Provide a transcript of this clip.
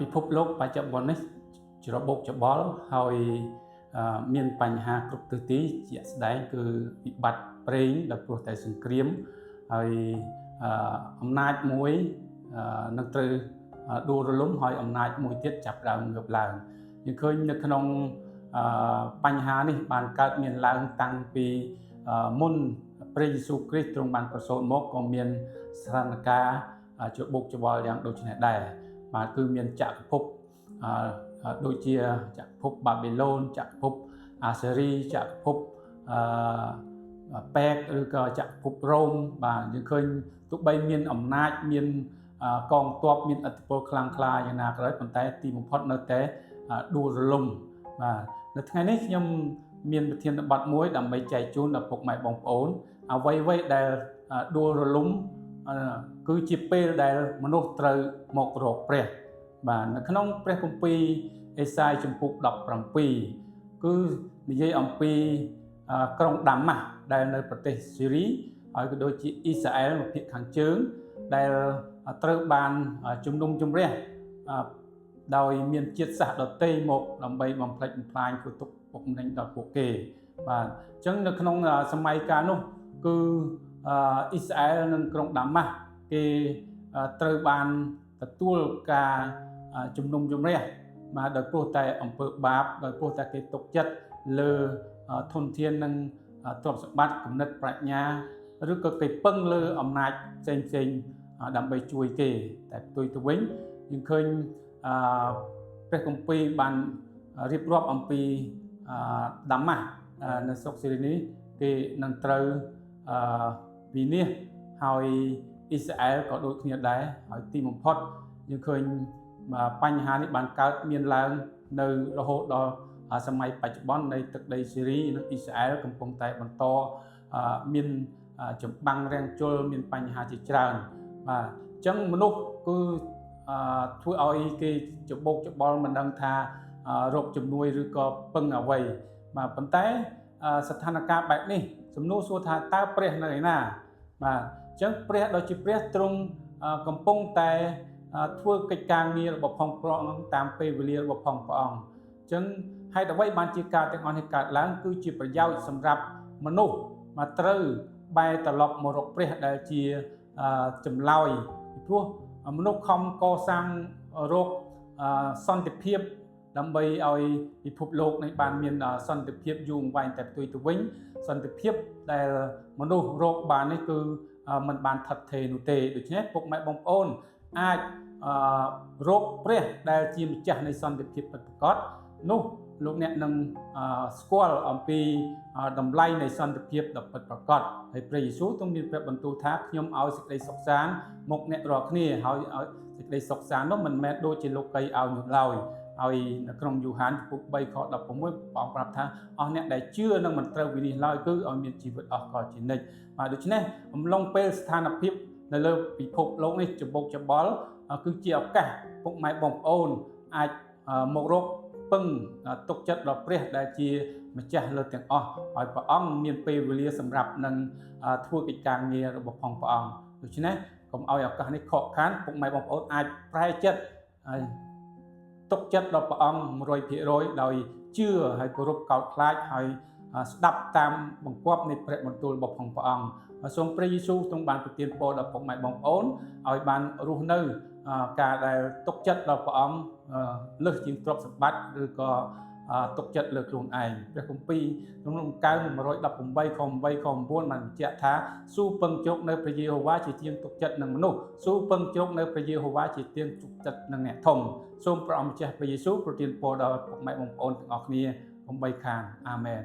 ពិភពលោកបច្ចុប្បន្ននេះច្របូកច្បល់ហើយមានបញ្ហាគ្រប់ទិសទីជាក់ស្ដែងគឺវិបត្តិប្រេងដោយព្រោះតែសង្គ្រាមហើយអំណាចមួយនឹងត្រូវដួលរលំហើយអំណាចមួយទៀតចាប់ផ្ដើមងើបឡើងយើងឃើញនៅក្នុងបញ្ហានេះបានកើតមានឡើងតាំងពីមុនព្រះយេស៊ូវគ្រីស្ទទ្រង់បានប្រសូតមកក៏មានស្ថានភាពច្របូកច្បល់យ៉ាងដូចនេះដែរបាទគឺមានចក្រភពដូចជាចក្រភពបាប៊ីឡូនចក្រភពអាសេរីចក្រភពប៉ែកឬក៏ចក្រភពរ៉ូមបាទយើងឃើញទោះបីមានអំណាចមានកងទ័ពមានឥទ្ធិពលខ្លាំងក្លាយ៉ាងណាក៏ដោយប៉ុន្តែទីបំផុតនៅតែដួលរលំបាទនៅថ្ងៃនេះខ្ញុំមានប្រធានបទមួយដើម្បីចែកជូនដល់ពុកម៉ែបងប្អូនអ្វីដែលដួលរលំគឺជាពេលដែលមនុស្សត្រូវមករកព្រះបាទនៅក្នុងព្រះគម្ពីរអេសាយជំពូក17គឺនិយាយអំពីក្រុងដាម៉ាស់ដែលនៅប្រទេសស៊ីរីហើយក៏ដូចជាអ៊ីស្រាអែលនៅភាគខាងជើងដែលត្រូវបានជំនុំជម្រះដោយមានជាតិសាសន៍ដទៃមកដើម្បីបំផ្លិចបំផ្លាញធ្វើទុក្ខបុកម្នេញដល់ពួកគេបាទអញ្ចឹងនៅក្នុងសម័យកាលនោះគឺអ៊ីស្រាអែលនិងក្រុងដាម៉ាស់គេត្រូវបានទទួលការជំនុំជម្រះបាទដោយព្រោះតែអំពើបាបដោយព្រោះតែគេទុកចិត្តលើធនធាននិងទ្រព្យសម្បត្តិគំនិតប្រាជ្ញាឬក៏គេពឹងលើអំណាចផ្សេងដើម្បីជួយគេតែផ្ទុយទៅវិញយើងឃើញព្រះគម្ពីរបានរៀបរាប់អំពីដាម៉ាស់នៅស្រុកស៊ីរីនេះគេនឹងត្រូវវិនិច្ឆ័យហើយអ៊ីស្រាអែលក៏ដូចគ្នាដែរហើយទីបំផុតយើងឃើញបញ្ហានេះបានកើតមានឡើងនៅរហូតដល់សម័យបច្ចុប្បន្ននៃទឹកដីស៊ីរីនិងអ៊ីស្រាអែលកំពុងតែបន្តមានចម្បាំងរាំងជលមានបញ្ហាជាច្រើនបាទអញ្ចឹងមនុស្សគឺធ្វើឲ្យគេច្របូកច្បល់មិនដឹងថារកជំនួយឬក៏ពឹងអ្វីបាទប៉ុន្តែស្ថានភាពបែបនេះសំណួរសួរថាតើព្រះនៅឯណាបាទអញ្ចឹងព្រះដ៏ជាព្រះទ្រង់កំពុងតែធ្វើកិច្ចការងាររបស់ផងព្រះអង្គតាមពេលវេលារបស់ផងព្រះអង្គអញ្ចឹងហេតុអ្វីបានជាការទាំងអស់នេះកើតឡើងគឺជាប្រយោជន៍សម្រាប់មនុស្សមកត្រូវបែរត្រឡប់មករកព្រះដែលជាចម្លើយពីព្រោះមនុស្សខំកសាងរកសន្តិភាពដើម្បីឲ្យពិភពលោកនេះបានមានសន្តិភាពយូរអង្វែងតែផ្ទុយទៅវិញសន្តិភាពដែលមនុស្សរកបាននេះគឺมันបានថិតថេរនោះទេដូច្នេះពុកម៉ែបងប្អូនអាចរកព្រះដែលជាម្ចាស់នៃសន្តិភាពពិតប្រាកដនោះលោកអ្នកនឹងស្គាល់អំពីតម្លៃនៃសន្តិភាពដ៏ពិតប្រាកដហើយព្រះយេស៊ូវទ្រង់មានព្រះបន្ទូលថាខ្ញុំឲ្យសេចក្តីសុខសាន្តមកអ្នករាល់គ្នាហើយឲ្យសេចក្តីសុខសាន្តនោះមិនមែនដូចជាលោកីឲ្យនោះឡើយហើយនៅក្នុងយូហានជំពូក3ខ16ព្រះអង្គប្រាប់ថាអស់អ្នកដែលជឿនឹងមិនត្រូវវិនិច្ឆ័យឡើយគឺឲ្យមានជីវិតអស់កលជានិច្ចបាទដូច្នេះអំឡុងពេលស្ថានភាពនៅលើពិភពលោកនេះច្របូកច្បល់គឺជាឱកាសពុកម៉ែបងប្អូនអាចមករកពឹងទុកចិត្តដល់ព្រះដែលជាម្ចាស់លើទាំងអស់ហើយព្រះអង្គមានពេលវេលាសម្រាប់នឹងធ្វើកិច្ចការងាររបស់ផងព្រះអង្គដូច្នេះកុំឲ្យឱកាសនេះខកខានពុកម៉ែបងប្អូនអាចប្រែចិត្តទុកចិត្តដល់ព្រះអង្គ 100% ដោយជឿហើយគោរពកោតខ្លាចហើយស្ដាប់តាមបង្គាប់នៃព្រះបន្ទូលរបស់ផងព្រះអង្គសូមព្រះយេស៊ូវទ្រង់បានប្រទានពរដល់ពុកម៉ែបងប្អូនឲ្យបានរស់នៅការដែលទុកចិត្តដល់ព្រះអង្គលើសជាងទ្រព្យសម្បត្តិឬក៏ទុកចិត្តលើខ្លួនឯងព្រះគម្ពីរក្នុងកើ118ខ8ខ9បានបញ្ជាក់ថាស៊ូពឹងជោគនៅព្រះយេហូវ៉ាជាជាងទុកចិត្តនឹងមនុស្សស៊ូពឹងជោគនៅព្រះយេហូវ៉ាជាជាងទុកចិត្តនឹងអ្នកធំសូមព្រះអង្គម្ចាស់ព្រះយេស៊ូវប្រទានពរដល់ពុកម៉ែបងប្អូនទាំងអស់គ្នា8ខានអាមែន